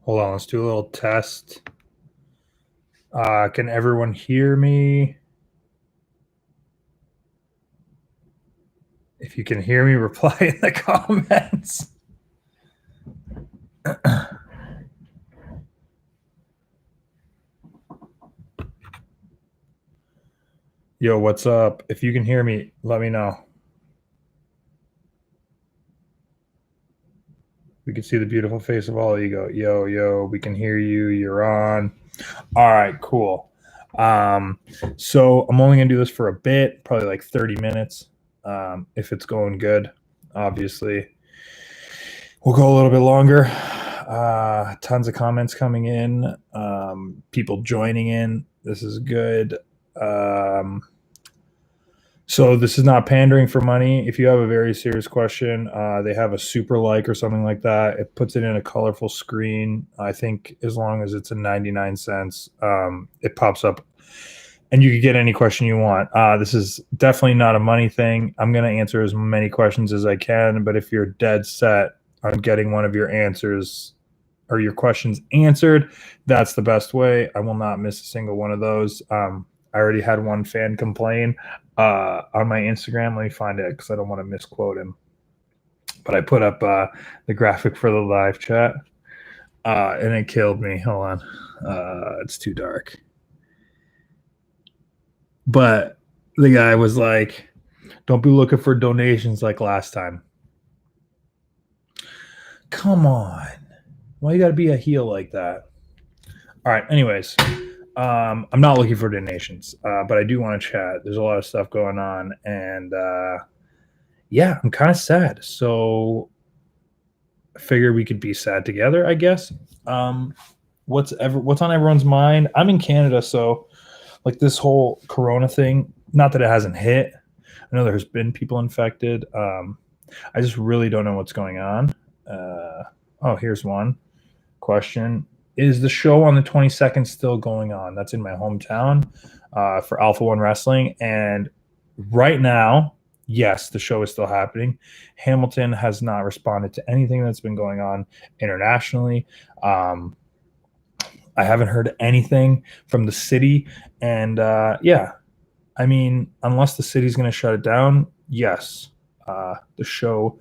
Hold on, let's do a little test. Can everyone hear me? If you can hear me, reply in the comments. Yo, what's up? If you can hear me, let me know. We can see the beautiful face of all of you. Go, yo, we can hear you. You're on. All right, cool. So I'm only gonna do this for a bit, probably like 30 minutes. If it's going good, obviously, we'll go a little bit longer. Tons of comments coming in, people joining in. This is good. So this is not pandering for money. If you have a very serious question, they have a super like or something like that. It puts it in a colorful screen. I think as long as it's a 99 cents, it pops up and you can get any question you want. This is definitely not a money thing. I'm going to answer as many questions as I can, but if you're dead set on getting one of your answers or your questions answered, that's the best way. I will not miss a single one of those. I already had one fan complain on my Instagram. Let me find it because I don't want to misquote him. But I put up the graphic for the live chat, and it killed me. Hold on. It's too dark. But the guy was like, don't be looking for donations like last time. Come on. Why you got to be a heel like that? All right. Anyways. I'm not looking for donations, but I do want to chat. There's a lot of stuff going on, and yeah, I'm kind of sad. So I figured we could be sad together, I guess. What's on everyone's mind? I'm in Canada, so like this whole Corona thing, not that it hasn't hit. I know there's been people infected. I just really don't know what's going on. Oh, here's one question. Is the show on the 22nd still going on? That's in my hometown for Alpha One Wrestling. And right now, yes, the show is still happening. Hamilton has not responded to anything that's been going on internationally. I haven't heard anything from the city. And yeah, I mean, unless the city's going to shut it down, yes, the show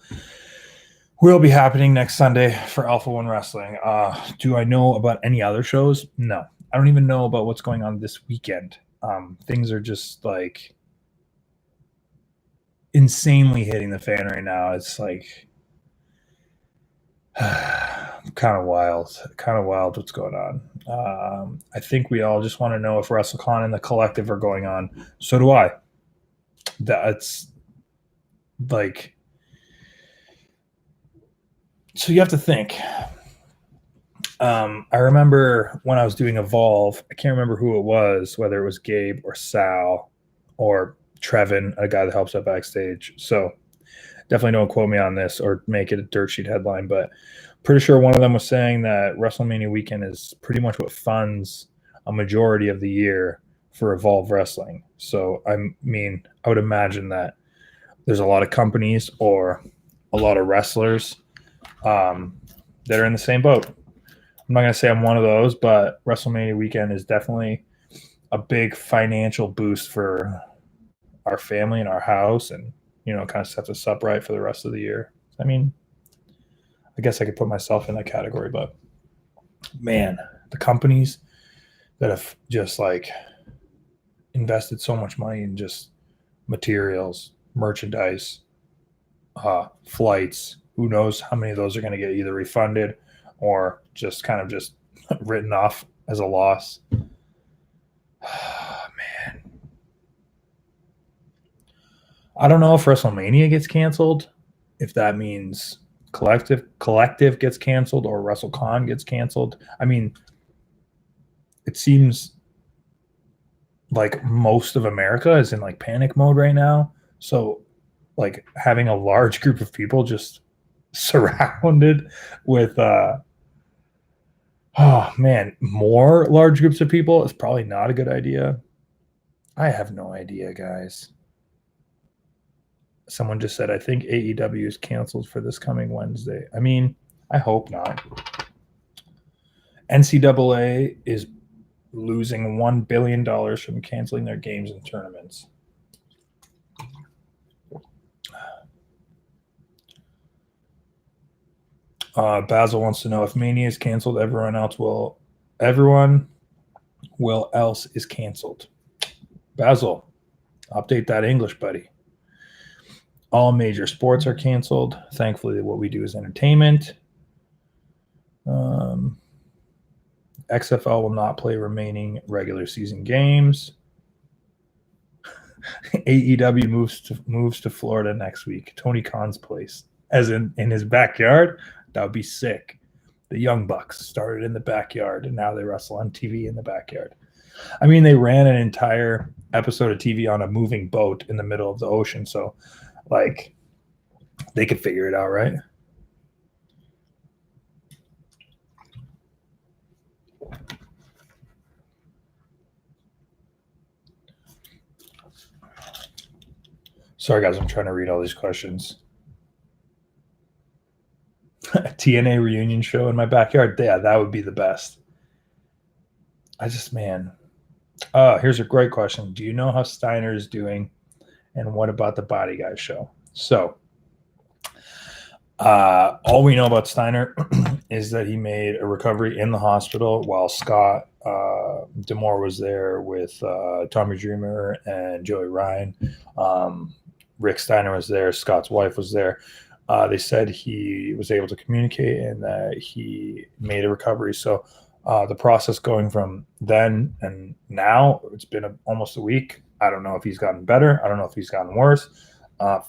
will be happening next Sunday for Alpha One Wrestling. Do I know about any other shows? No. I don't even know about what's going on this weekend. Things are just like insanely hitting the fan right now. It's like kind of wild what's going on. I think we all just want to know if WrestleCon and the Collective are going on. So do I. That's like... So you have to think. I remember when I was doing Evolve, I can't remember who it was, whether it was Gabe or Sal or Trevin, a guy that helps out backstage. So definitely don't quote me on this or make it a dirt sheet headline, but pretty sure one of them was saying that WrestleMania weekend is pretty much what funds a majority of the year for Evolve Wrestling. So I mean, I would imagine that there's a lot of companies or a lot of wrestlers that are in the same boat. I'm not going to say I'm one of those, but WrestleMania weekend is definitely a big financial boost for our family and our house, and kind of sets us up right for the rest of the year. I mean, I guess I could put myself in that category, but man, the companies that have just like invested so much money in just materials, merchandise, flights, who knows how many of those are going to get either refunded or just kind of just written off as a loss. Man. I don't know if WrestleMania gets canceled, if that means Collective gets canceled or WrestleCon gets canceled. I mean, it seems like most of America is in like panic mode right now. So like having a large group of people just surrounded with more large groups of people is probably not a good idea. I have no idea, guys. Someone just said, I think AEW is canceled for this coming Wednesday. I mean, I hope not. NCAA is losing $1 billion from canceling their games and tournaments. Basil wants to know if Mania is canceled, everyone else is canceled. Basil, update that English, buddy. All major sports are canceled. Thankfully, what we do is entertainment. XFL will not play remaining regular season games. AEW moves to Florida next week. Tony Khan's place, as in his backyard. That would be sick. The Young Bucks started in the backyard, and now they wrestle on TV in the backyard. I mean, they ran an entire episode of TV on a moving boat in the middle of the ocean, so like they could figure it out, right? Sorry, guys, I'm trying to read all these questions. TNA reunion show in my backyard. Yeah, that would be the best. Here's a great question. Do you know how Steiner is doing? And what about the Body Guy show? So, all we know about Steiner is that he made a recovery in the hospital while Scott D'Amore was there with Tommy Dreamer and Joey Ryan. Rick Steiner was there. Scott's wife was there. They said he was able to communicate and that he made a recovery. So the process going from then and now, it's been almost a week. I don't know if he's gotten better. I don't know if he's gotten worse.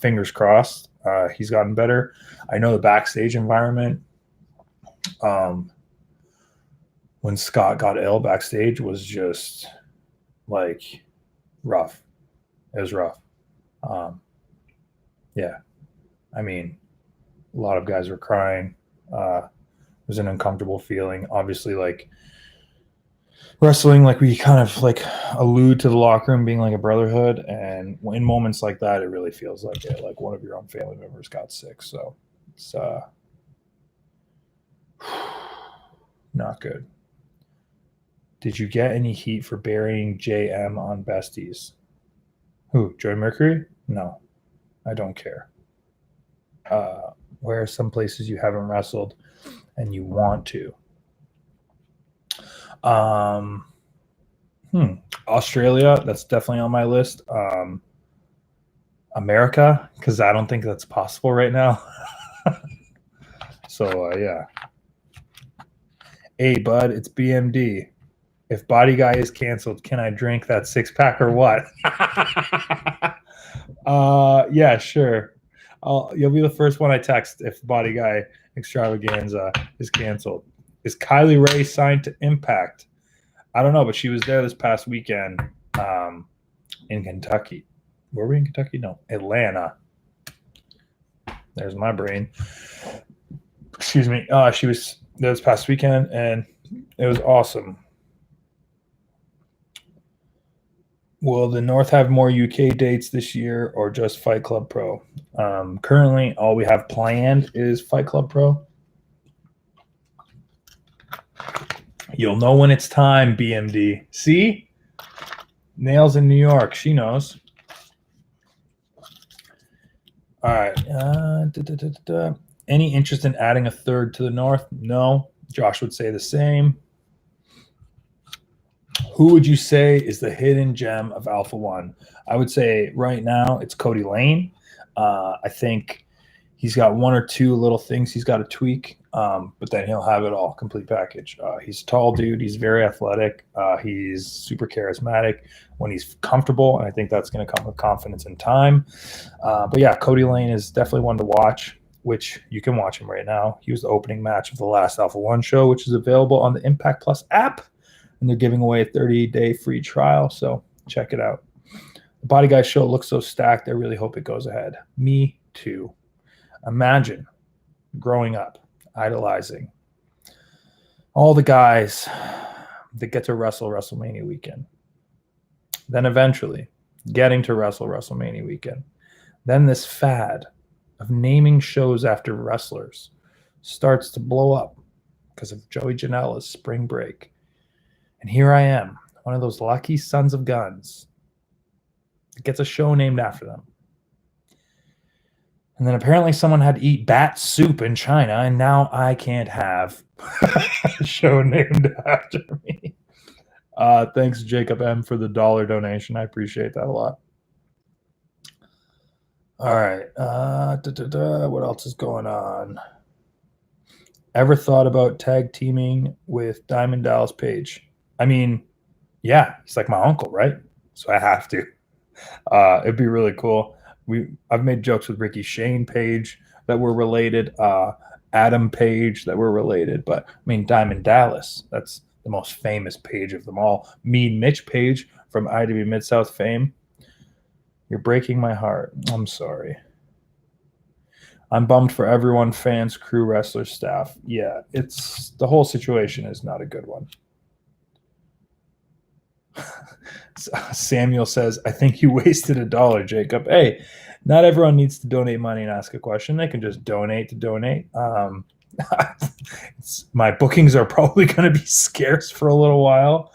Fingers crossed he's gotten better. I know the backstage environment when Scott got ill backstage was just like rough. It was rough. Yeah. I mean, a lot of guys were crying. It was an uncomfortable feeling. Obviously, like wrestling, like we kind of like allude to the locker room being like a brotherhood, and in moments like that, it really feels like it. Like one of your own family members got sick, so it's not good. Did you get any heat for burying JM on Besties? Who? Joey Mercury? No, I don't care. Where are some places you haven't wrestled and you want to? Australia, that's definitely on my list. America, because I don't think that's possible right now. So, yeah. Hey, bud, it's BMD. If Body Guy is canceled, can I drink that 6-pack or what? Yeah, sure. You'll be the first one I text if Body Guy Extravaganza is canceled. Is Kylie Ray signed to Impact? I don't know, but she was there this past weekend in Kentucky. Were we in Kentucky? No, Atlanta. There's my brain. Excuse me. She was there this past weekend, and it was awesome. Will the North have more UK dates this year or just Fight Club Pro? Currently, all we have planned is Fight Club Pro. You'll know when it's time, BMD. See? Nails in New York. She knows. All right. Any interest in adding a third to the North? No. Josh would say the same. Who would you say is the hidden gem of Alpha One? I would say right now it's Cody Lane. I think he's got one or two little things he's got to tweak, but then he'll have it all, complete package. He's a tall dude. He's very athletic. He's super charismatic when he's comfortable, and I think that's going to come with confidence and time. But yeah, Cody Lane is definitely one to watch, which you can watch him right now. He was the opening match of the last Alpha One show, which is available on the Impact Plus app. And they're giving away a 30-day free trial, so check it out. The Body Guy show looks so stacked. I really hope it goes ahead. Me too. Imagine growing up, idolizing all the guys that get to wrestle WrestleMania weekend. Then eventually getting to wrestle WrestleMania weekend. Then this fad of naming shows after wrestlers starts to blow up. because of Joey Janela's spring break. And here I am, one of those lucky sons of guns that gets a show named after them. And then apparently someone had to eat bat soup in China, and now I can't have a show named after me. Thanks, Jacob M., for the $1 donation. I appreciate that a lot. All right. What else is going on? Ever thought about tag teaming with Diamond Dallas Page? I mean, yeah, he's like my uncle, right? So I have to. It'd be really cool. I've made jokes with Ricky Shane Page that were related, Adam Page that were related, but I mean Diamond Dallas, that's the most famous Page of them all. Mean Mitch Page from IW Mid-South fame. You're breaking my heart. I'm sorry. I'm bummed for everyone, fans, crew, wrestlers, staff. Yeah, it's the whole situation is not a good one. Samuel says, I think you wasted $1, Jacob. Hey, not everyone needs to donate money and ask a question. They can just donate to donate. My bookings are probably going to be scarce for a little while,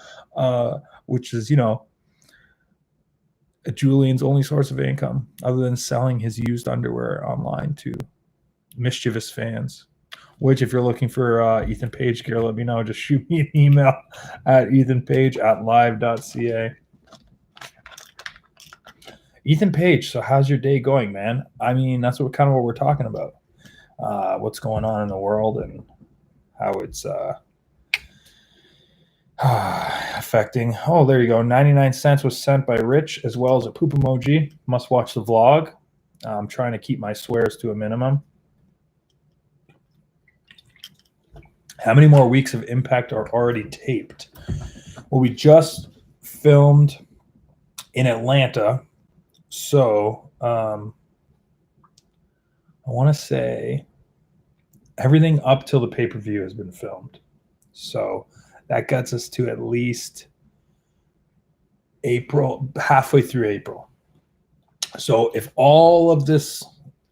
which is, Julian's only source of income other than selling his used underwear online to mischievous fans. Which, if you're looking for Ethan Page gear, let me know. Just shoot me an email at ethanpage@live.ca. Ethan Page, so how's your day going, man? I mean, that's what we're talking about. What's going on in the world and how it's affecting. Oh, there you go. 99 cents was sent by Rich, as well as a poop emoji. Must watch the vlog. I'm trying to keep my swears to a minimum. How many more weeks of Impact are already taped? Well, we just filmed in Atlanta. So I want to say everything up till the pay-per-view has been filmed. So that gets us to at least April, halfway through April. So if all of this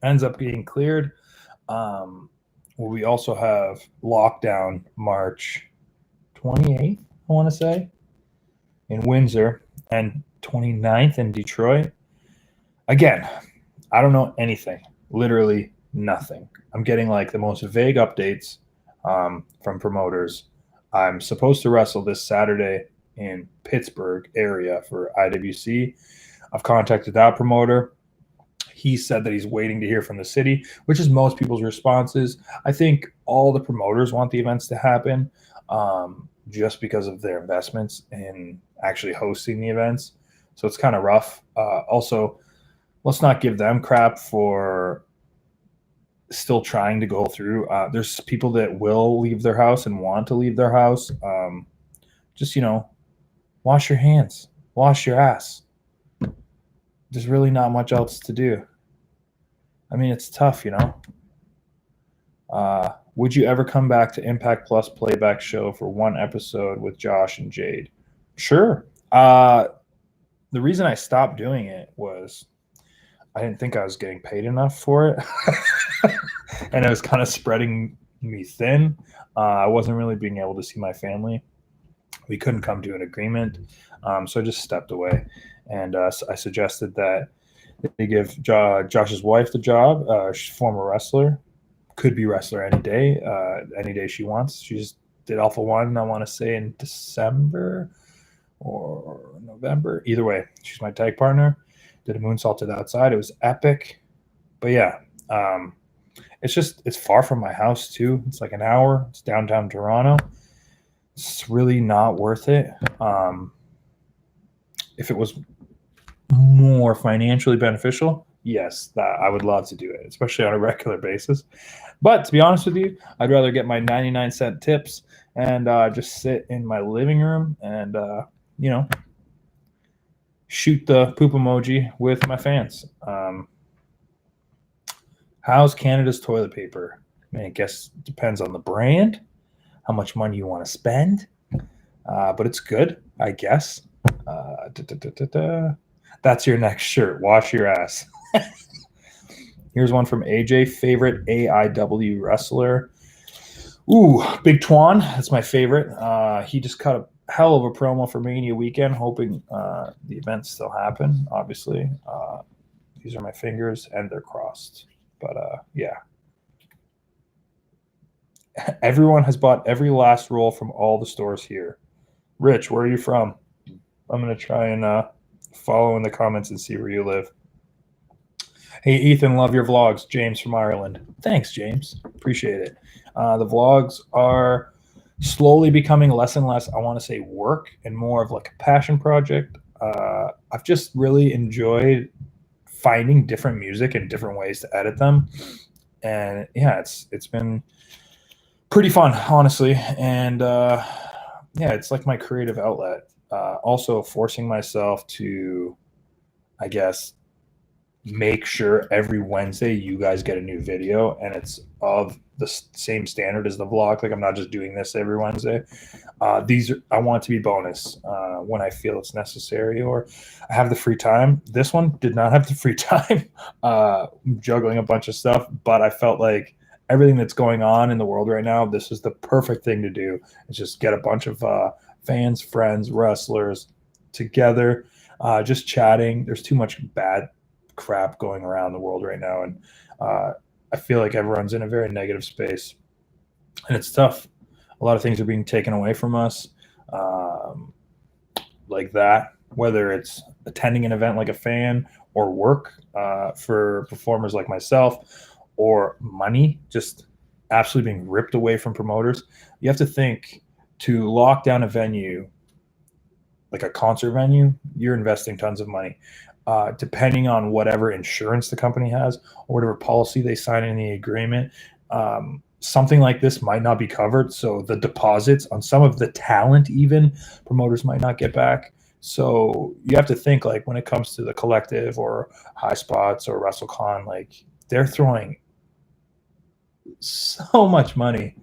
ends up getting cleared, we also have lockdown March 28th, I want to say, in Windsor, and 29th in Detroit. Again, I don't know anything, literally nothing. I'm getting like the most vague updates from promoters. I'm supposed to wrestle this Saturday in Pittsburgh area for IWC. I've contacted that promoter. He said that he's waiting to hear from the city, which is most people's responses. I think all the promoters want the events to happen just because of their investments in actually hosting the events. So it's kind of rough. Also, let's not give them crap for still trying to go through. There's people that will leave their house and want to leave their house. Just, wash your hands, wash your ass. There's really not much else to do. I mean, it's tough, Would you ever come back to Impact Plus playback show for one episode with Josh and Jade? Sure. The reason I stopped doing it was I didn't think I was getting paid enough for it. And it was kind of spreading me thin. I wasn't really being able to see my family. We couldn't come to an agreement. So I just stepped away. And I suggested that they give Josh's wife the job. She's a former wrestler. Could be wrestler any day she wants. She just did Alpha One, I want to say, in December or November. Either way, she's my tag partner. Did a moonsault to the outside. It was epic. But yeah, it's far from my house too. It's like an hour. It's downtown Toronto. It's really not worth it. If it was more financially beneficial, yes, that I would love to do it, especially on a regular basis. But to be honest with you, I'd rather get my 99-cent tips and just sit in my living room and shoot the poop emoji with my fans. How's Canada's toilet paper? I mean, I guess it depends on the brand, how much money you want to spend. But it's good, I guess. That's your next shirt. Wash your ass. Here's one from AJ. Favorite AIW wrestler? Ooh, Big Twan. That's my favorite. He just cut a hell of a promo for Mania weekend, hoping the events still happen, obviously. These are my fingers, and they're crossed. But yeah. Everyone has bought every last roll from all the stores here. Rich, where are you from? I'm going to try and follow in the comments and see where you live. Hey, Ethan, love your vlogs. James from Ireland. Thanks, James. Appreciate it. The vlogs are slowly becoming less and less, I want to say, work and more of like a passion project. I've just really enjoyed finding different music and different ways to edit them. And yeah, it's been pretty fun, honestly. And yeah, it's like my creative outlet. Also forcing myself to, I guess, make sure every Wednesday you guys get a new video and it's of the same standard as the vlog. Like I'm not just doing this every Wednesday. I want it to be bonus when I feel it's necessary or I have the free time. This one did not have the free time. Juggling a bunch of stuff, but I felt like everything that's going on in the world right now, this is the perfect thing to do. It's just get a bunch of fans, friends, wrestlers together, just chatting. There's too much bad crap going around the world right now, and I feel like everyone's in a very negative space, and it's tough. A lot of things are being taken away from us, like that, whether it's attending an event like a fan or work for performers like myself, or money just absolutely being ripped away from promoters. You have to think, to lock down a venue like a concert venue, you're investing tons of money. Depending on whatever insurance the company has or whatever policy they sign in the agreement, something like this might not be covered. So the deposits on some of the talent, even promoters might not get back. So you have to think, like, when it comes to the collective or High Spots or WrestleCon, like they're throwing so much money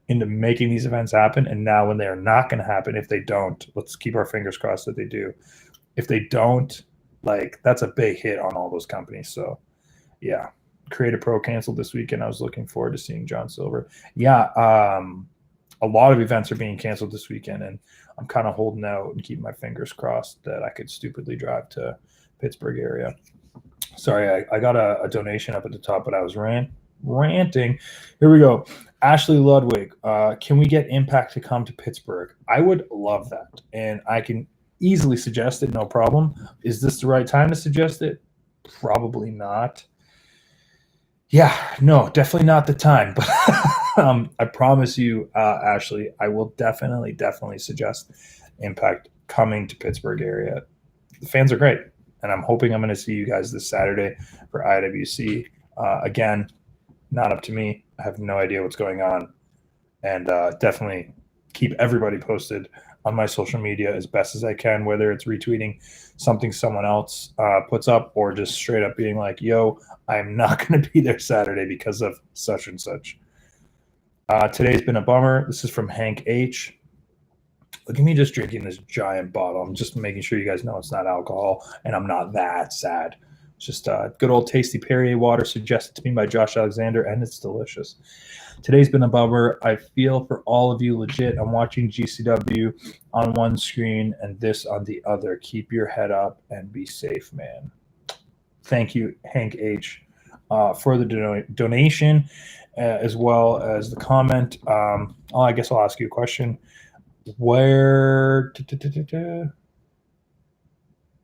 into making these events happen. And now when they're not going to happen, if they don't, let's keep our fingers crossed that they do. If they don't, like, that's a big hit on all those companies. So yeah, Creative Pro canceled this weekend. I was looking forward to seeing John Silver. Yeah, a lot of events are being canceled this weekend, and I'm kind of holding out and keeping my fingers crossed that I could stupidly drive to Pittsburgh area. Sorry, I got a donation up at the top, but I was ranting. Here we go. Ashley Ludwig, can we get Impact to come to Pittsburgh? I would love that, and I can easily suggest it, no problem. Is this the right time to suggest it? Probably not. Yeah, no, definitely not the time. But I promise you, Ashley, I will definitely suggest Impact coming to Pittsburgh area. The fans are great, and I'm hoping I'm going to see you guys this Saturday for IWC. Again, not up to me. I have no idea what's going on, and definitely keep everybody posted on my social media as best as I can, whether it's retweeting something someone else puts up or just straight up being like, yo, I'm not going to be there Saturday because of such and such. Today's been a bummer. This is from Hank H. Look at me just drinking this giant bottle. I'm just making sure you guys know it's not alcohol, and I'm not that sad. It's just good old tasty Perrier water suggested to me by Josh Alexander, and it's delicious. Today's been a bummer. I feel for all of you legit. I'm watching GCW on one screen and this on the other. Keep your head up and be safe, man. Thank you, Hank H., for the donation as well as the comment. I guess I'll ask you a question. Where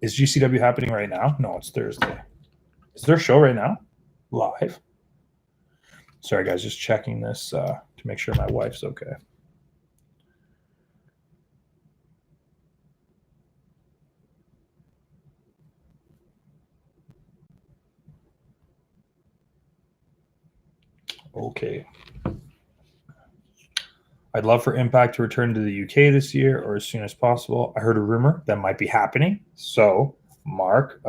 is GCW happening right now? No, it's Thursday. Is there a show right now? Live? Sorry, guys, just checking this to make sure my wife's okay. Okay. I'd love for Impact to return to the UK this year or as soon as possible. I heard a rumor that might be happening. So, Mark,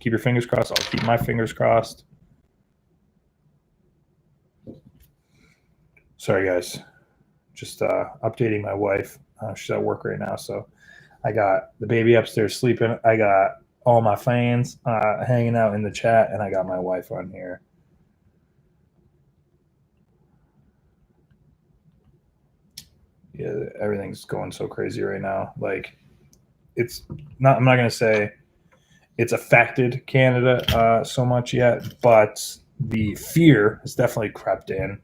keep your fingers crossed. I'll keep my fingers crossed. Sorry, guys. Just updating my wife. She's at work right now. So I got the baby upstairs sleeping. I got all my fans hanging out in the chat, and I got my wife on here. Yeah, everything's going so crazy right now. Like, it's not. I'm not gonna say it's affected Canada so much yet, but the fear has definitely crept in.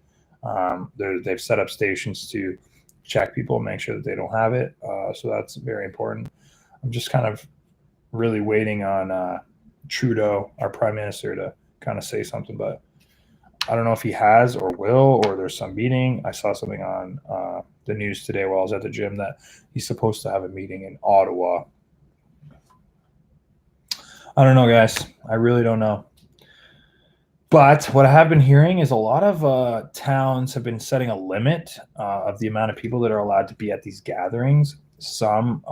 They've set up stations to check people, make sure that they don't have it. So that's very important. I'm just kind of really waiting on Trudeau, our prime minister, to kind of say something, but I don't know if he has or will, or there's some meeting. I saw something on the news today while I was at the gym that he's supposed to have a meeting in Ottawa. I don't know, guys. I really don't know. But what I have been hearing is a lot of towns have been setting a limit of the amount of people that are allowed to be at these gatherings. Some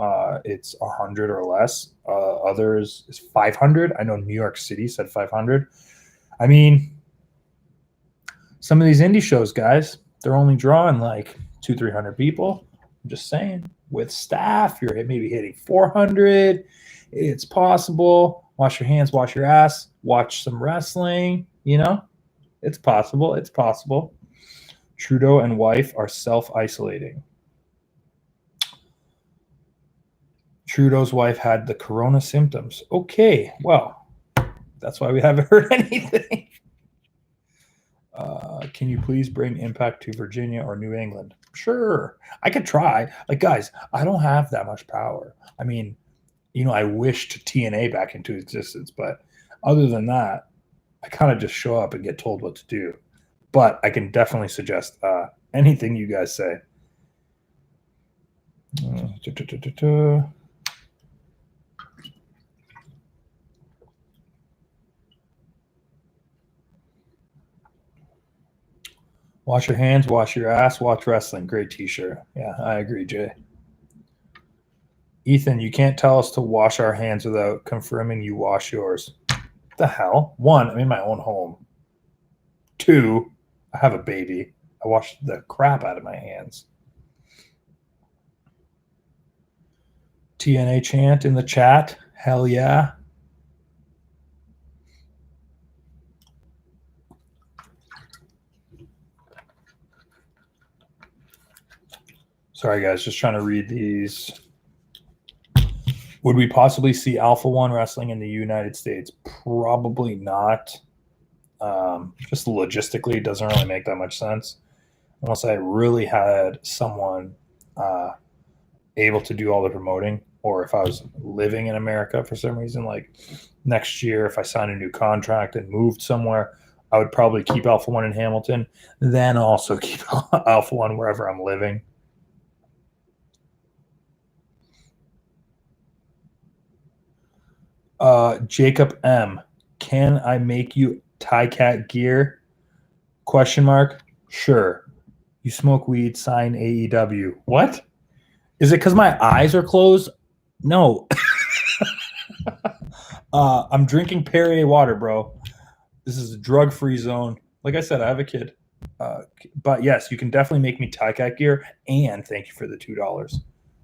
it's 100 or less. Others is 500. I know New York City said 500. I mean, some of these indie shows, guys, they're only drawing like 200-300 people. I'm just saying, with staff, you're maybe hitting 400. It's possible. Wash your hands, wash your ass, watch some wrestling. You know, it's possible. It's possible. Trudeau and wife are self-isolating. Trudeau's wife had the corona symptoms. Okay, well, that's why we haven't heard anything. Can you please bring Impact to Virginia or New England? Sure, I could try. Like, guys, I don't have that much power. I mean, I wished TNA back into existence, but other than that, I kind of just show up and get told what to do. But I can definitely suggest anything you guys say. Wash your hands, wash your ass, watch wrestling. Great t-shirt. Yeah, I agree, Jay. Ethan, you can't tell us to wash our hands without confirming you wash yours. What the hell? One, I'm in my own home. Two, I have a baby. I wash the crap out of my hands. TNA chant in the chat. Hell yeah. Sorry, guys, just trying to read these. Would we possibly see Alpha One wrestling in the United States? Probably not. Just logistically, it doesn't really make that much sense. Unless I really had someone able to do all the promoting, or if I was living in America for some reason, like next year, if I signed a new contract and moved somewhere, I would probably keep Alpha One in Hamilton, then also keep Alpha One wherever I'm living. Jacob M. Can I make you Tie-Cat gear? Question mark. Sure. You smoke weed, sign AEW. What? Is it because my eyes are closed? No. I'm drinking Perrier water, bro. This is a drug-free zone. Like I said, I have a kid. But yes, you can definitely make me Tie-Cat gear, and thank you for the $2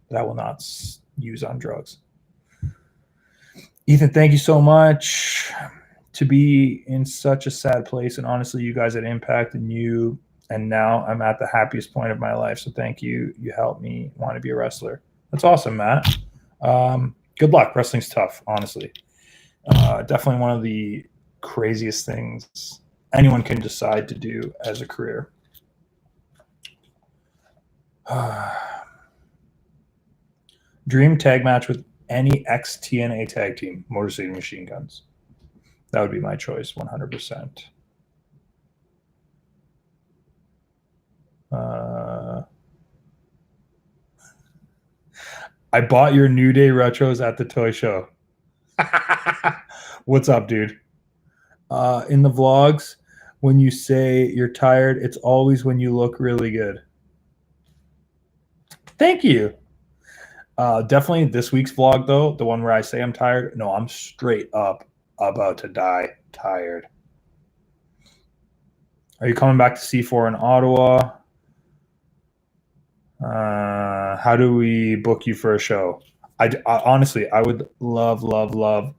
that I will not use on drugs. Ethan, thank you so much. To be in such a sad place, and honestly, you guys had Impact, and now I'm at the happiest point of my life. So thank you. You helped me want to be a wrestler. That's awesome, Matt. Good luck. Wrestling's tough, honestly. Definitely one of the craziest things anyone can decide to do as a career. Dream tag match with any ex-TNA tag team, Motor City Machine Guns. That would be my choice, 100%. I bought your New Day retros at the toy show. What's up, dude? In the vlogs, when you say you're tired, it's always when you look really good. Thank you. Definitely this week's vlog, though, the one where I say I'm tired. No, I'm straight up about to die tired. Are you coming back to C4 in Ottawa? How do we book you for a show? I honestly, I would love to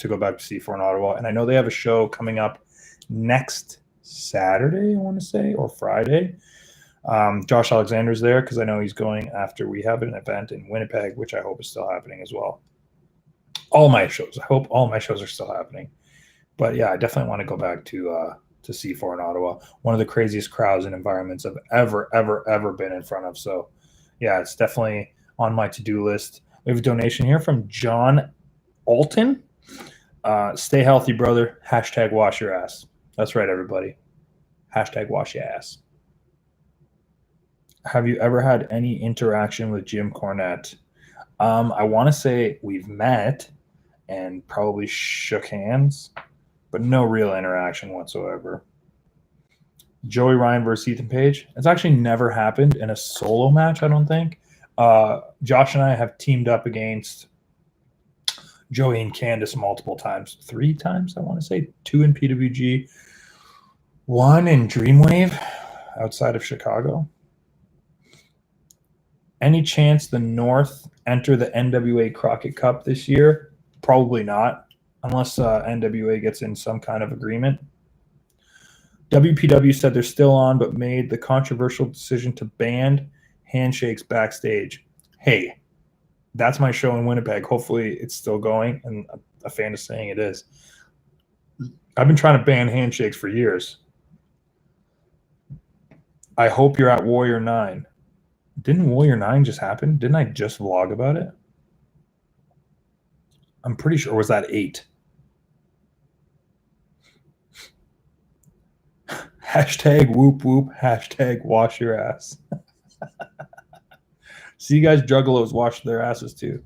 go back to C4 in Ottawa. And I know they have a show coming up next Saturday, I want to say, or Friday. Josh Alexander's there because I know he's going after we have an event in Winnipeg, which I hope is still happening as well. All my shows. I hope all my shows are still happening. But yeah, I definitely want to go back to C4 in Ottawa. One of the craziest crowds and environments I've ever been in front of. So yeah, it's definitely on my to-do list. We have a donation here from John Alton. Stay healthy, brother. # wash your ass. That's right, everybody. # wash your ass. Have you ever had any interaction with Jim Cornette? I want to say we've met and probably shook hands, but no real interaction whatsoever. Joey Ryan versus Ethan Page. It's actually never happened in a solo match, I don't think. Josh and I have teamed up against Joey and Candice multiple times. 3 times, I want to say. 2 in PWG. 1 in Dreamwave outside of Chicago. Any chance the North enter the NWA Crockett Cup this year? Probably not, unless NWA gets in some kind of agreement. WPW said they're still on, but made the controversial decision to ban handshakes backstage. Hey, that's my show in Winnipeg. Hopefully it's still going, and a fan is saying it is. I've been trying to ban handshakes for years. I hope you're at Warrior 9. Didn't Warrior 9 just happen? Didn't I just vlog about it? I'm pretty sure. Or was that 8? # whoop whoop. # wash your ass. See you guys juggalos wash their asses too.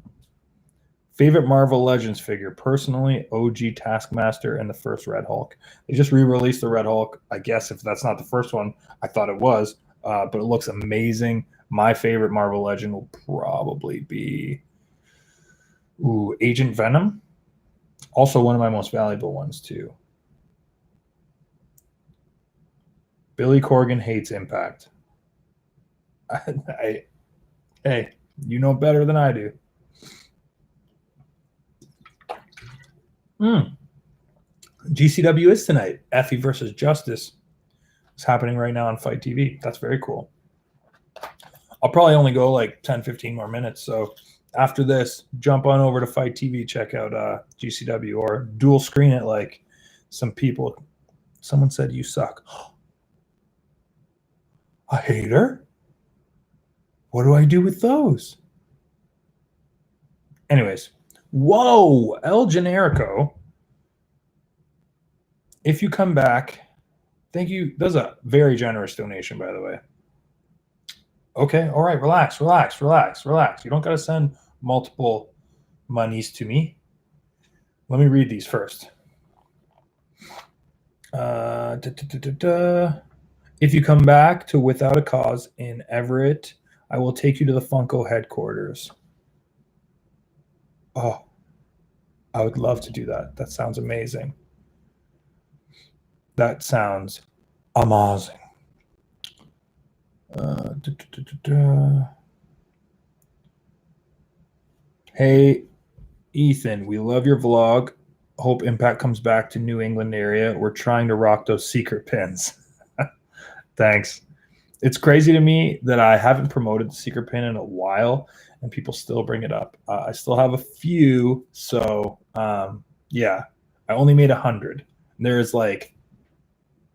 Favorite Marvel Legends figure? Personally, OG Taskmaster and the first Red Hulk. They just re-released the Red Hulk. I guess if that's not the first one, I thought it was. But it looks amazing. My favorite Marvel Legend will probably be Agent Venom. Also one of my most valuable ones too. Billy Corgan hates Impact. Hey, you know better than I do. GCW is tonight. Effie versus Justice. It's happening right now on Fight TV. That's very cool. I'll probably only go like 10, 15 more minutes. So after this, jump on over to Fight TV, check out GCW, or dual screen it like some people. Someone said you suck. A hater? What do I do with those? Anyways, whoa, El Generico. If you come back, thank you. That's a very generous donation, by the way. Okay, all right, relax. You don't got to send multiple monies to me. Let me read these first. If you come back to Without a Cause in Everett, I will take you to the Funko headquarters. Oh, I would love to do that. That sounds amazing. That sounds amazing. Hey, Ethan, we love your vlog. Hope Impact comes back to New England area. We're trying to rock those secret pins. Thanks. It's crazy to me that I haven't promoted the secret pin in a while, and people still bring it up. I still have a few, so yeah. I only made 100. There's like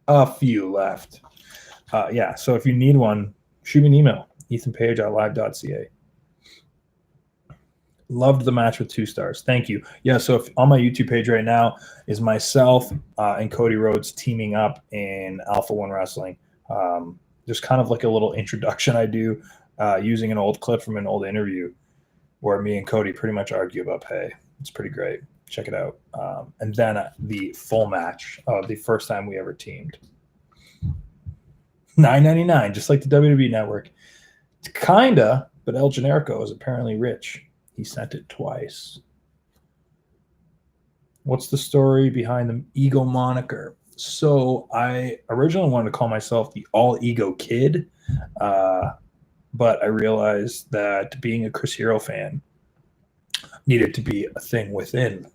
a few left. Yeah, so if you need one, shoot me an email, ethanpage@live.ca. Loved the match with 2 stars. Thank you. Yeah, so if on my YouTube page right now is myself and Cody Rhodes teaming up in Alpha One Wrestling. There's kind of like a little introduction I do using an old clip from an old interview where me and Cody pretty much argue about pay. It's pretty great. Check it out. And then the full match of the first time we ever teamed. $9.99, just like the WWE Network. It's kinda, but El Generico is apparently rich. He sent it twice. What's the story behind the Ego moniker? So I originally wanted to call myself the All Ego Kid, but I realized that being a Chris Hero fan needed to be a thing within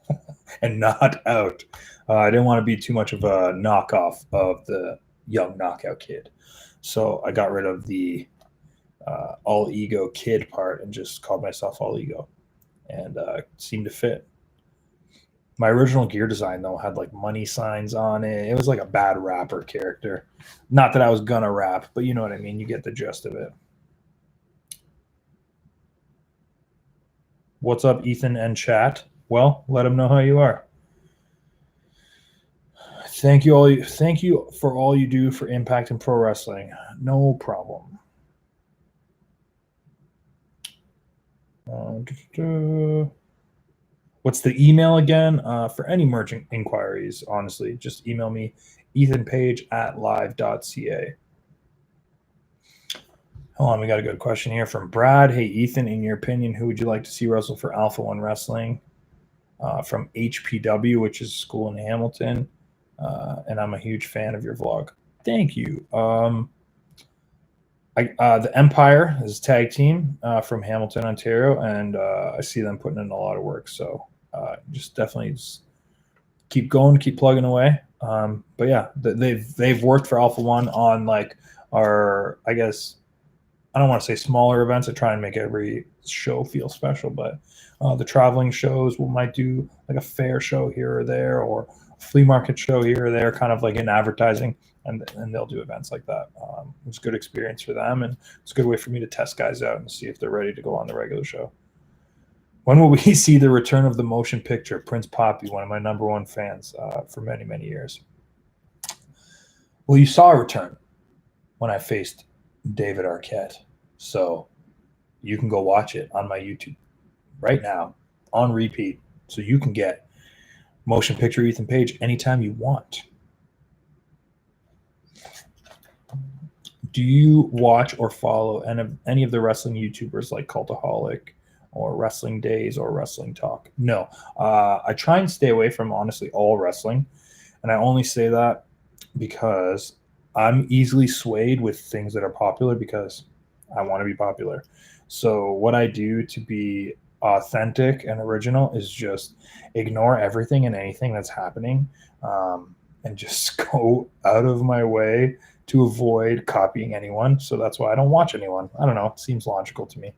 and not out. I didn't want to be too much of a knockoff of the young knockout kid. So I got rid of the all ego kid part and just called myself all ego, and seemed to fit. My original gear design though had like money signs on it. It was like a bad rapper character. Not that I was gonna rap, but you know what I mean. You get the gist of it. What's up, Ethan and chat? Well, let them know how you are. Thank you for all you do for Impact and Pro Wrestling. No problem. What's the email again? For any merchant inquiries, honestly, just email me, ethanpage@live.ca. Hold on, we got a good question here from Brad. Hey, Ethan, in your opinion, who would you like to see wrestle for Alpha One Wrestling? From HPW, which is a school in Hamilton. And I'm a huge fan of your vlog. Thank you. The Empire is a tag team from Hamilton, Ontario, and I see them putting in a lot of work. So just definitely keep going, keep plugging away. But yeah, they've worked for Alpha One on like our, I guess, I don't want to say smaller events. I try and make every show feel special, but the traveling shows, we might do like a fair show here or there, or a flea market show here or there, kind of like in advertising, and they'll do events like that. It's a good experience for them, and it's a good way for me to test guys out and see if they're ready to go on the regular show. When will we see the return of the motion picture? Prince Poppy, one of my number one fans for many, many years. Well, you saw a return when I faced David Arquette. So you can go watch it on my YouTube right now on repeat. So you can get motion picture Ethan Page anytime you want. Do you watch or follow any of the wrestling YouTubers like Cultaholic or Wrestling Days or Wrestling Talk? No. I try and stay away from, honestly, all wrestling. And I only say that because I'm easily swayed with things that are popular because I want to be popular. So what I do to be authentic and original is just ignore everything and anything that's happening, and just go out of my way to avoid copying anyone. So that's why I don't watch anyone. I don't know. It seems logical to me.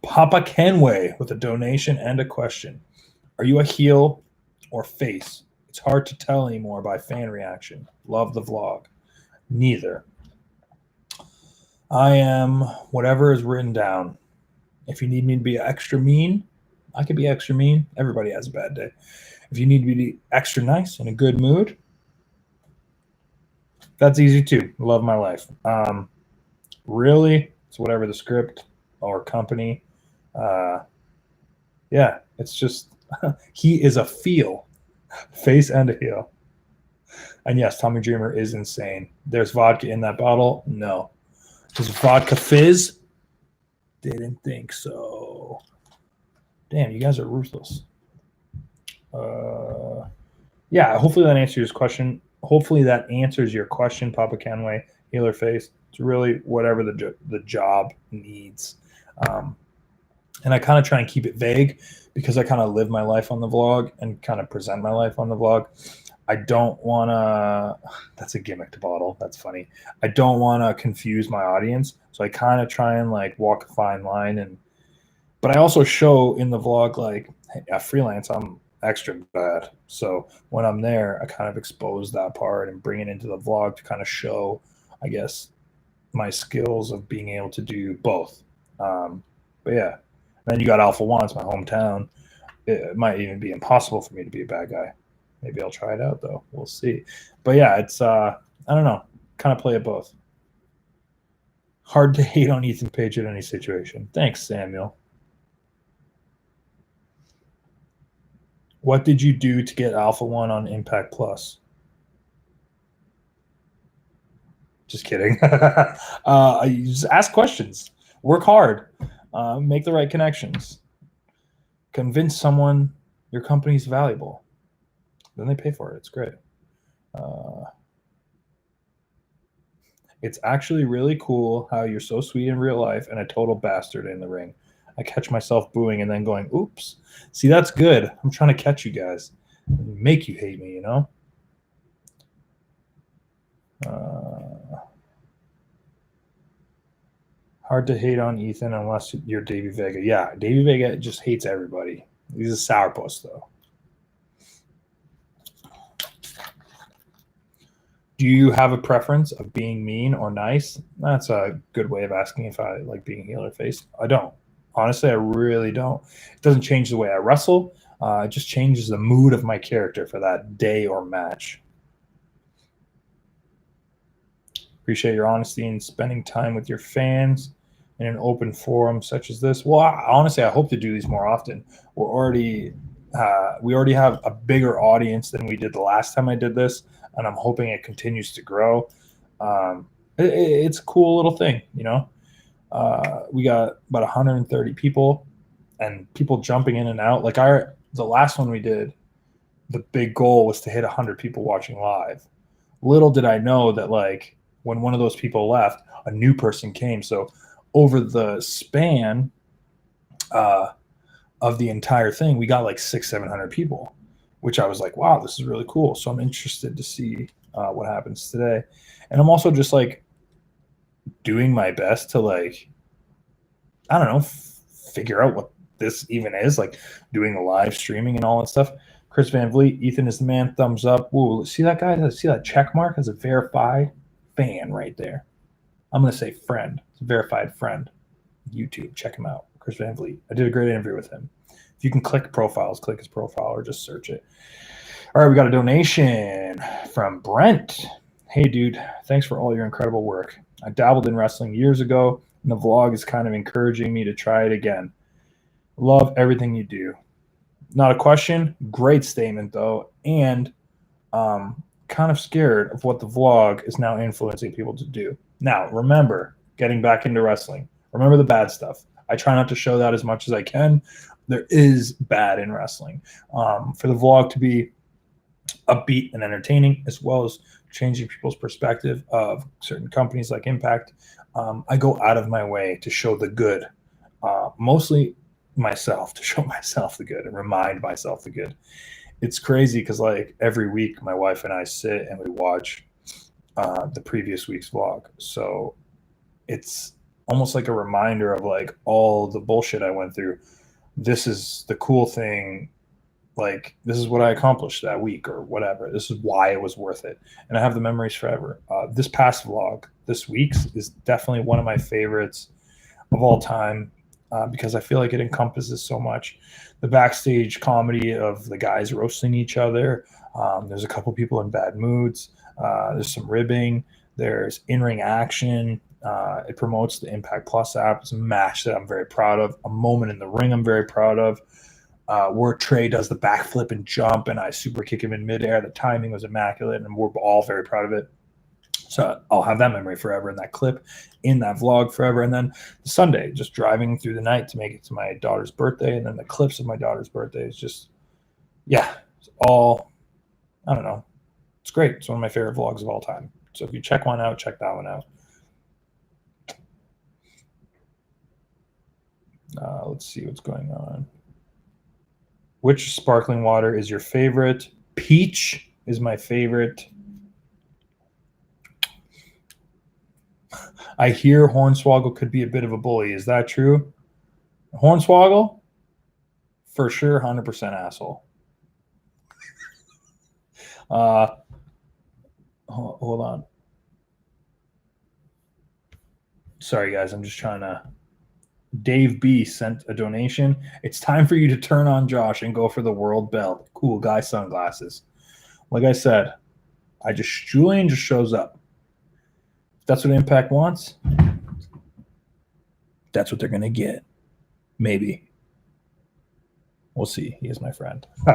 Papa Kenway with a donation and a question. Are you a heel or face? It's hard to tell anymore by fan reaction. Love the vlog. Neither. I am whatever is written down. If you need me to be extra mean, I can be extra mean. Everybody has a bad day. If you need me to be extra nice, in a good mood, that's easy too. Love my life. Really, it's whatever the script or company. Yeah, it's just he is a feel, face and a heel. And yes, Tommy Dreamer is insane. There's vodka in that bottle. No. Is vodka fizz? Didn't think so. Damn, you guys are ruthless. Yeah, hopefully that answers your question. Hopefully that answers your question, Papa Kenway, heel or face. It's really whatever the job needs. And I kind of try and keep it vague because I kind of live my life on the vlog and kind of present my life on the vlog. I don't want to, that's a gimmicked bottle. That's funny. I don't want to confuse my audience. So I kind of try and like walk a fine line. But I also show in the vlog, like, hey, freelance, I'm extra bad. So when I'm there, I kind of expose that part and bring it into the vlog to kind of show, I guess, my skills of being able to do both. But yeah, then you got Alpha One, it's my hometown. It might even be impossible for me to be a bad guy. Maybe I'll try it out though. We'll see. But yeah, it's I don't know. Kind of play it both. Hard to hate on Ethan Page in any situation. Thanks, Samuel. What did you do to get Alpha One on Impact Plus? Just kidding. You just ask questions. Work hard. Make the right connections. Convince someone your company's valuable. Then they pay for it. It's great. It's actually really cool how you're so sweet in real life and a total bastard in the ring. I catch myself booing and then going, oops. See, that's good. I'm trying to catch you guys. Make you hate me, you know? Hard to hate on Ethan unless you're Davey Vega. Yeah, Davey Vega just hates everybody. He's a sourpuss, though. Do you have a preference of being mean or nice? That's a good way of asking if I like being heel or face. I don't. Honestly, I really don't. It doesn't change the way I wrestle. It just changes the mood of my character for that day or match. Appreciate your honesty and spending time with your fans in an open forum such as this. Well, honestly, I hope to do these more often. We already have a bigger audience than we did the last time I did this, and I'm hoping it continues to grow. It's a cool little thing, you know. We got about 130 people, and people jumping in and out. Like the last one we did, the big goal was to hit 100 people watching live. Little did I know that like when one of those people left, a new person came. So over the span of the entire thing, we got like 700 people, which I was like, wow, this is really cool. So I'm interested to see what happens today. And I'm also just like doing my best to like, I don't know, figure out what this even is, like doing the live streaming and all that stuff. Chris Van Vliet, Ethan is the man, thumbs up. Whoa, see that guy? See that check mark as a verified fan right there. I'm going to say friend. It's a verified friend. YouTube, check him out. Chris Van Vliet. I did a great interview with him. If you can click profiles, click his profile or just search it. All right, we got a donation from Brent. Hey, dude, thanks for all your incredible work. I dabbled in wrestling years ago, and the vlog is kind of encouraging me to try it again. Love everything you do. Not a question. Great statement, though. And kind of scared of what the vlog is now influencing people to do. Now, remember, getting back into wrestling. Remember the bad stuff. I try not to show that as much as I can. There is bad in wrestling. For the vlog to be upbeat and entertaining, as well as changing people's perspective of certain companies like Impact, I go out of my way to show the good. Mostly myself, to show myself the good and remind myself the good. It's crazy because like every week my wife and I sit and we watch the previous week's vlog. So it's almost like a reminder of like all the bullshit I went through. This is the cool thing. Like, this is what I accomplished that week or whatever. This is why it was worth it. And I have the memories forever. This past vlog, this week's, is definitely one of my favorites of all time. Because I feel like it encompasses so much. The backstage comedy of the guys roasting each other. There's a couple people in bad moods. There's some ribbing. There's in-ring action. It promotes the Impact Plus app. It's a match that I'm very proud of. A moment in the ring I'm very proud of. Where Trey does the backflip and jump, and I super kick him in midair. The timing was immaculate, and we're all very proud of it. So I'll have that memory forever, and that clip in that vlog forever. And then Sunday, just driving through the night to make it to my daughter's birthday, and then the clips of my daughter's birthday is just, yeah, it's all, I don't know. It's great. It's one of my favorite vlogs of all time. So if you check one out, check that one out. Let's see what's going on. Which sparkling water is your favorite? Peach is my favorite. I hear Hornswoggle could be a bit of a bully. Is that true? Hornswoggle? For sure, 100% asshole. Hold on. Sorry, guys. I'm just trying to... Dave B sent a donation. It's time for you to turn on Josh and go for the world belt. Cool guy sunglasses. Like I said, Julian just shows up. If that's what Impact wants, that's what they're going to get. Maybe. We'll see. He is my friend. We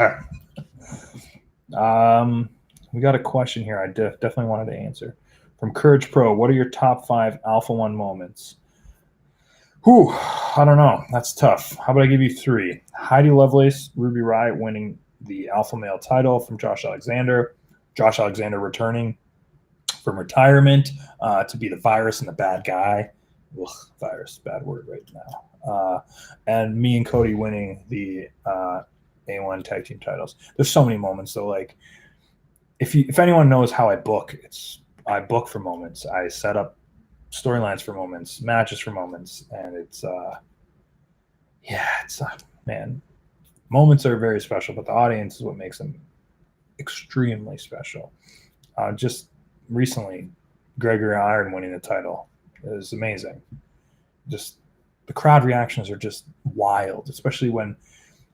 got a question here I definitely wanted to answer. From Courage Pro, what are your top 5 Alpha 1 moments? Whew, I don't know. That's tough. How about I give you 3? Heidi Lovelace, Ruby Riott winning the Alpha Male title from Josh Alexander. Josh Alexander returning from retirement to be the virus and the bad guy. Ugh, virus, bad word right now. And me and Cody winning the A1 tag team titles. There's so many moments though. Like if anyone knows how I book, it's I book for moments. I set up storylines for moments, matches for moments, and it's man, moments are very special, but the audience is what makes them extremely special. Just recently, Gregory Iron winning the title is amazing. Just the crowd reactions are just wild, especially when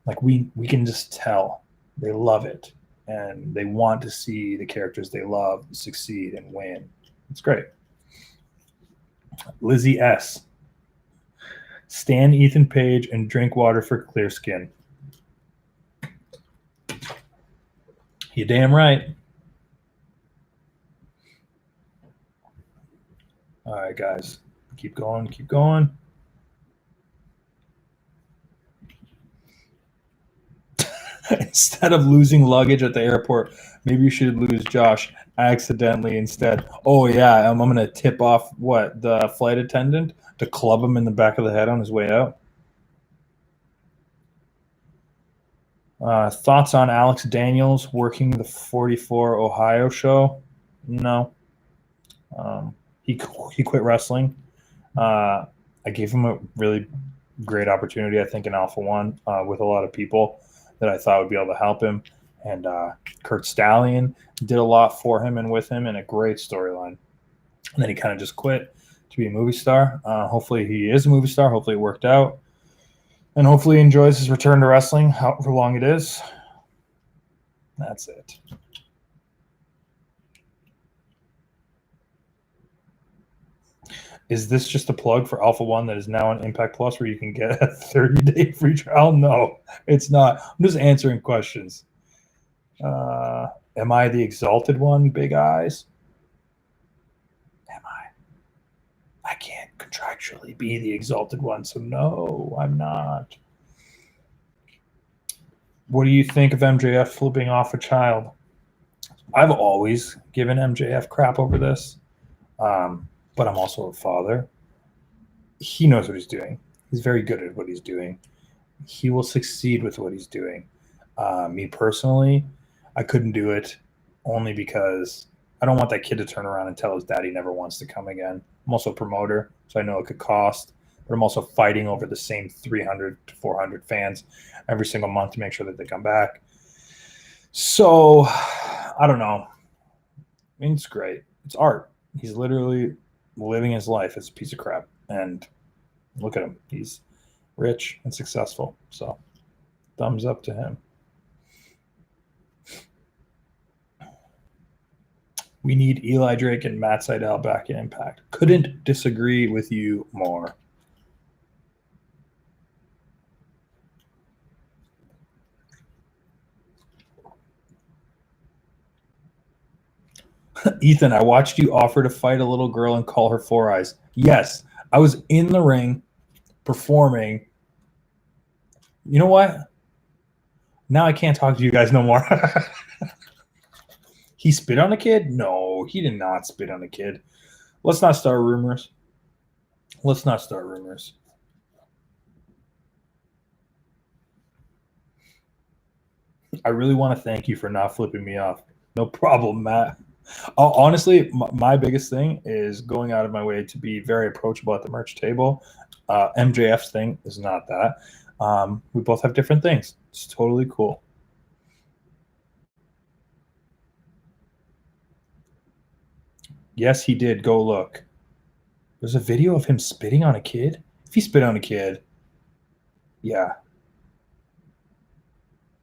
like we can just tell they love it and they want to see the characters they love succeed and win. It's great. Lizzie S. Stan Ethan Page and drink water for clear skin. You damn right. All right, guys. Keep going. Keep going. Instead of losing luggage at the airport, maybe you should lose Josh accidentally instead. Oh, yeah. I'm going to tip off the flight attendant to club him in the back of the head on his way out. Thoughts on Alex Daniels working the 44 Ohio show? No. He quit wrestling. I gave him a really great opportunity, I think, in Alpha One with a lot of people that I thought would be able to help him. And Kurt Stallion did a lot for him and with him, and a great storyline. And then he kind of just quit to be a movie star. Hopefully he is a movie star. Hopefully it worked out. And hopefully he enjoys his return to wrestling, however long it is. That's it. Is this just a plug for Alpha One that is now on Impact Plus where you can get a 30-day free trial? No, it's not. I'm just answering questions. Am I the exalted one, Big Eyes? Am I? I can't contractually be the exalted one, so no, I'm not. What do you think of MJF flipping off a child? I've always given MJF crap over this. But I'm also a father. He knows what he's doing. He's very good at what he's doing. He will succeed with what he's doing. Me personally, I couldn't do it only because I don't want that kid to turn around and tell his dad he never wants to come again. I'm also a promoter, so I know it could cost, but I'm also fighting over the same 300 to 400 fans every single month to make sure that they come back. So, I don't know. I mean, it's great. It's art. He's literally living his life as a piece of crap, and look at him. He's rich and successful, so thumbs up to him. We need Eli Drake and Matt Sydal back in Impact. Couldn't disagree with you more. Ethan, I watched you offer to fight a little girl and call her Four Eyes. Yes, I was in the ring performing. You know what? Now I can't talk to you guys no more. He spit on a kid? No, he did not spit on a kid. Let's not start rumors. Let's not start rumors. I really want to thank you for not flipping me off. No problem, Matt. Honestly, my biggest thing is going out of my way to be very approachable at the merch table. MJF's thing is not that. We both have different things. It's totally cool. Yes, he did. Go look. There's a video of him spitting on a kid. If he spit on a kid, yeah.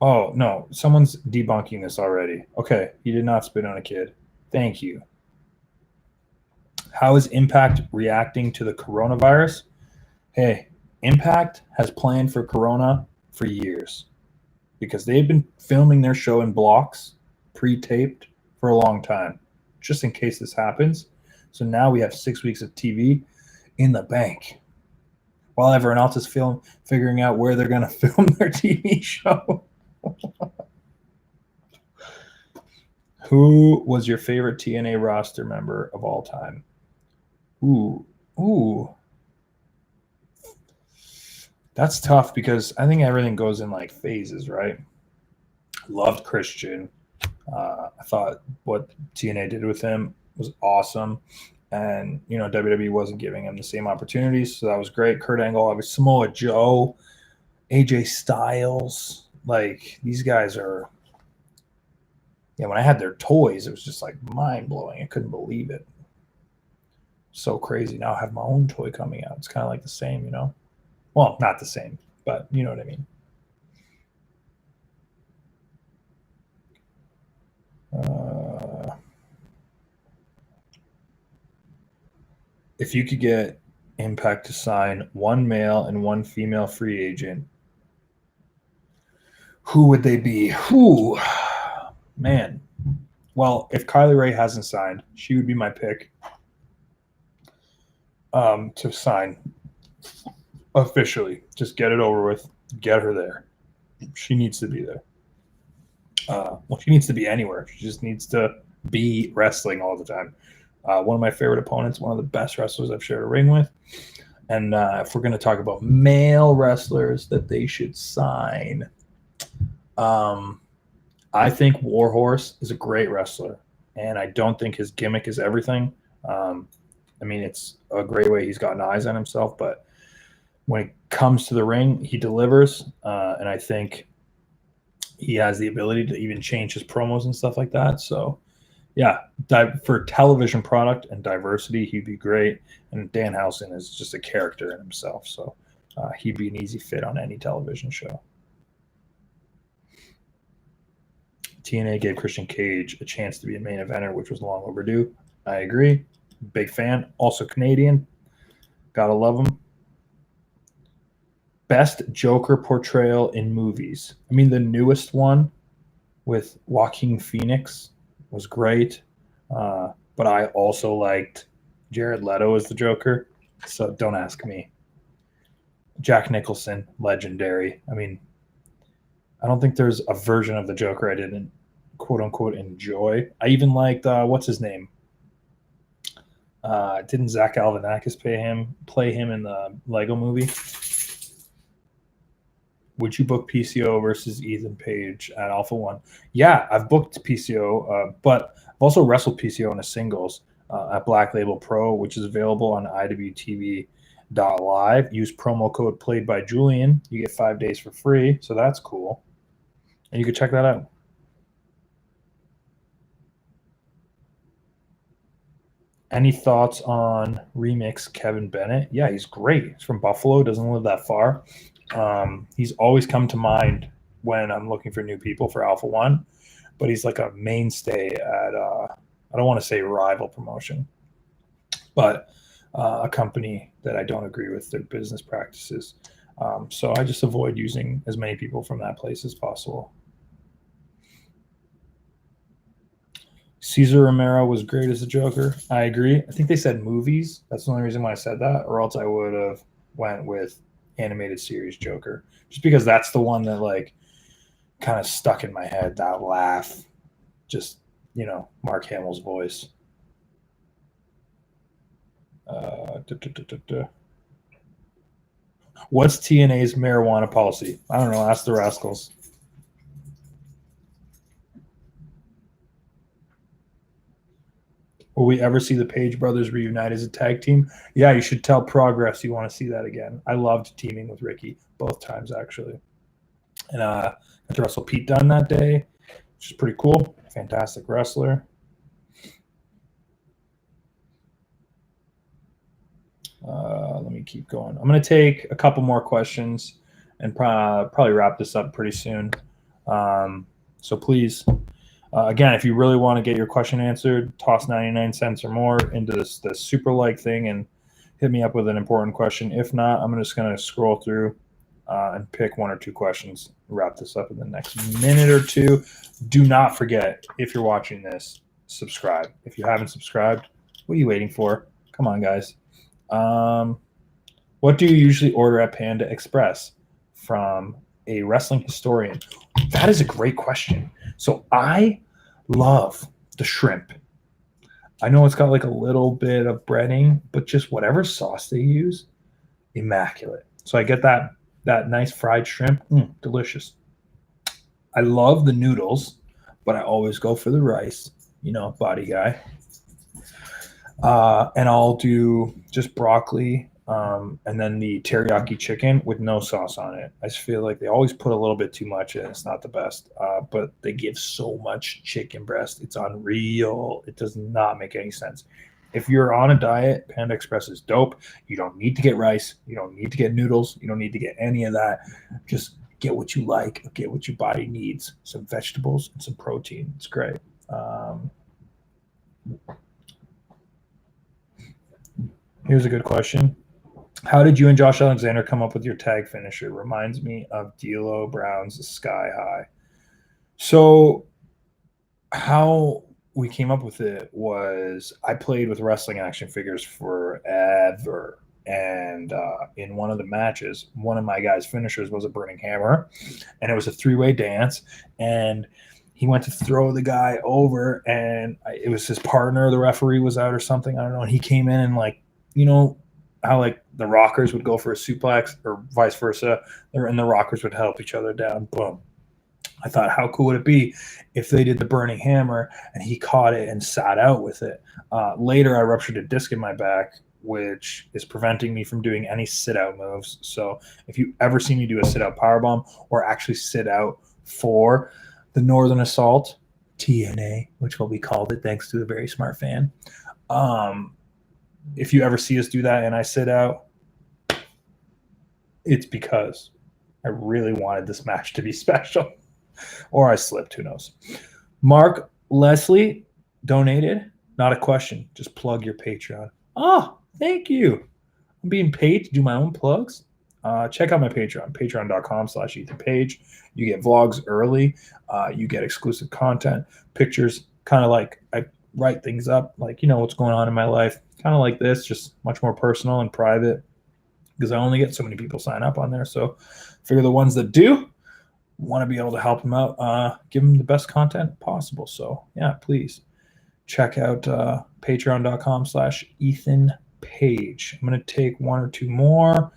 Oh, no. Someone's debunking this already. Okay, he did not spit on a kid. Thank you. How is Impact reacting to the coronavirus? Hey, Impact has planned for Corona for years because they've been filming their show in blocks, pre-taped for a long time, just in case this happens. So now we have 6 weeks of TV in the bank while everyone else is figuring out where they're going to film their TV show. Who was your favorite TNA roster member of all time? Ooh. That's tough because I think everything goes in like phases, right? Loved Christian. I thought what TNA did with him was awesome. And, WWE wasn't giving him the same opportunities. So that was great. Kurt Angle, obviously, Samoa Joe, AJ Styles. Like, these guys are, when I had their toys, it was just like mind blowing. I couldn't believe it. So crazy. Now I have my own toy coming out. It's kind of like the same, Well, not the same, but you know what I mean. If you could get Impact to sign one male and one female free agent, who would they be? Who? Man. Well, if Kylie Ray hasn't signed, she would be my pick to sign officially. Just get it over with. Get her there. She needs to be there. She needs to be anywhere. She just needs to be wrestling all the time. One of my favorite opponents, one of the best wrestlers I've shared a ring with. And if we're going to talk about male wrestlers that they should sign, I think Warhorse is a great wrestler, and I don't think his gimmick is everything. It's a great way he's gotten eyes on himself, but when it comes to the ring, he delivers, and I think he has the ability to even change his promos and stuff like that. So, yeah, for television product and diversity, he'd be great. And Danhausen is just a character in himself, so he'd be an easy fit on any television show. TNA gave Christian Cage a chance to be a main eventer, which was long overdue. I agree. Big fan. Also Canadian. Gotta love him. Best Joker portrayal in movies. The newest one with Joaquin Phoenix was great. But I also liked Jared Leto as the Joker. So don't ask me. Jack Nicholson, legendary. I don't think there's a version of the Joker I didn't quote unquote enjoy. I even liked what's his name? Didn't Zach Galifianakis play him in the Lego movie? Would you book PCO versus Ethan Page at Alpha One? Yeah, I've booked PCO, but I've also wrestled PCO in a singles at Black Label Pro, which is available on IWTV.live. Use promo code Played by Julian. You get 5 days for free, so that's cool. And you can check that out. Any thoughts on Remix Kevin Bennett? Yeah, he's great. He's from Buffalo, doesn't live that far. He's always come to mind when I'm looking for new people for Alpha One, but he's like a mainstay at, I don't want to say rival promotion, but a company that I don't agree with their business practices. So I just avoid using as many people from that place as possible. Cesar Romero was great as a Joker. I agree. I think they said movies. That's the only reason why I said that, or else I would have went with animated series Joker, just because that's the one that like kind of stuck in my head. That laugh, just Mark Hamill's voice. What's TNA's marijuana policy? I don't know. Ask the Rascals. Will we ever see the Page brothers reunite as a tag team? Yeah, you should tell Progress you want to see that again. I loved teaming with Ricky both times, actually. And got to wrestle Pete Dunne that day, which is pretty cool. Fantastic wrestler. Let me keep going. I'm going to take a couple more questions and probably wrap this up pretty soon. So please, again, if you really want to get your question answered, toss 99 cents or more into this super like thing and hit me up with an important question. If not, I'm just going to scroll through and pick one or two questions, wrap this up in the next minute or two. Do not forget, if you're watching this, subscribe. If you haven't subscribed, what are you waiting for? Come on, guys. What do you usually order at Panda Express? From a wrestling historian. That is a great question. So I love the shrimp. I know it's got like a little bit of breading, but just whatever sauce they use, immaculate. So I get that nice fried shrimp, delicious. I love the noodles, but I always go for the rice, body guy. And I'll do just broccoli, and then the teriyaki chicken with no sauce on it. I just feel like they always put a little bit too much in. It's not the best, but they give so much chicken breast. It's unreal. It does not make any sense. If you're on a diet, Panda Express is dope. You don't need to get rice. You don't need to get noodles. You don't need to get any of that. Just get what you like. Get what your body needs. Some vegetables and some protein. It's great. Here's a good question. How did you and Josh Alexander come up with your tag finisher? Reminds me of D'Lo Brown's Sky High. So how we came up with it was I played with wrestling action figures forever. And in one of the matches, one of my guys' finishers was a burning hammer. And it was a three-way dance. And he went to throw the guy over. And it was his partner. The referee was out or something. I don't know. And he came in and, like, you know how, like, the Rockers would go for a suplex or vice versa, and the Rockers would help each other down. Boom. I thought, how cool would it be if they did the burning hammer and he caught it and sat out with it? Later, I ruptured a disc in my back, which is preventing me from doing any sit-out moves. So if you ever see me do a sit-out powerbomb or actually sit out for the Northern Assault, TNA, which will be called it thanks to a very smart fan, if you ever see us do that and I sit out, it's because I really wanted this match to be special. Or I slipped, who knows. Mark Leslie donated. Not a question. Just plug your Patreon. Oh, thank you. I'm being paid to do my own plugs. Check out my Patreon, patreon.com/EthanPage. You get vlogs early. You get exclusive content, pictures, kind of like I write things up, like, you know, what's going on in my life, kind of like this, just much more personal and private, because I only get so many people sign up on there. So figure the ones that do want to be able to help them out, give them the best content possible. So yeah, please check out patreon.com/EthanPage. I'm going to take one or two more.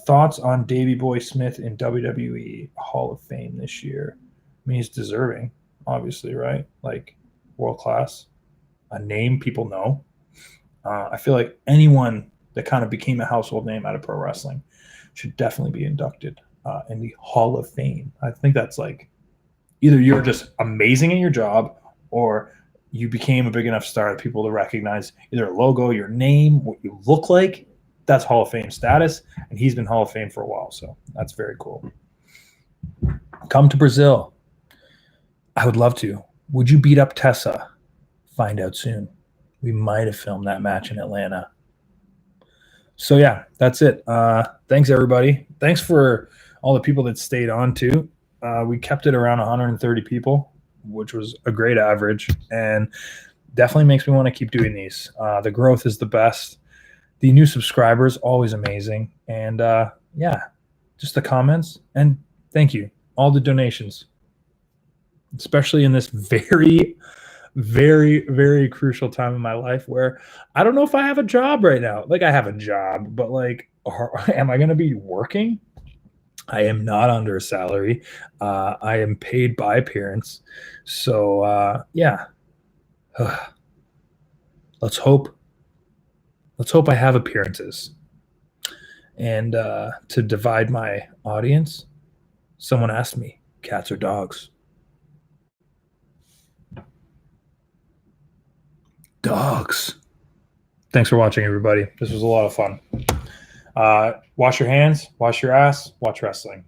Thoughts on Davey Boy Smith in WWE Hall of Fame this year? I mean, he's deserving, obviously, right? Like, world class, a name people know. I feel like anyone that kind of became a household name out of pro wrestling should definitely be inducted in the Hall of Fame. I think that's like either you're just amazing at your job or you became a big enough star that people to recognize either a logo, your name, what you look like. That's Hall of Fame status, and he's been Hall of Fame for a while, so that's very cool. Come to Brazil. I would love to. Would you beat up Tessa? Find out soon. We might have filmed that match in Atlanta. So yeah, that's it. Thanks everybody. Thanks for all the people that stayed on too. We kept it around 130 people, which was a great average, and definitely makes me want to keep doing these. The growth is the best. The new subscribers, always amazing. And yeah, just the comments. And thank you. All the donations, especially in this very, very, very crucial time in my life where I don't know if I have a job right now. Like, I have a job, but like, am I going to be working? I am not under a salary. I am paid by appearance. So yeah, let's hope I have appearances. And to divide my audience, someone asked me, cats or dogs? Dogs. Thanks for watching, everybody. This was a lot of fun. Wash your hands, wash your ass, watch wrestling.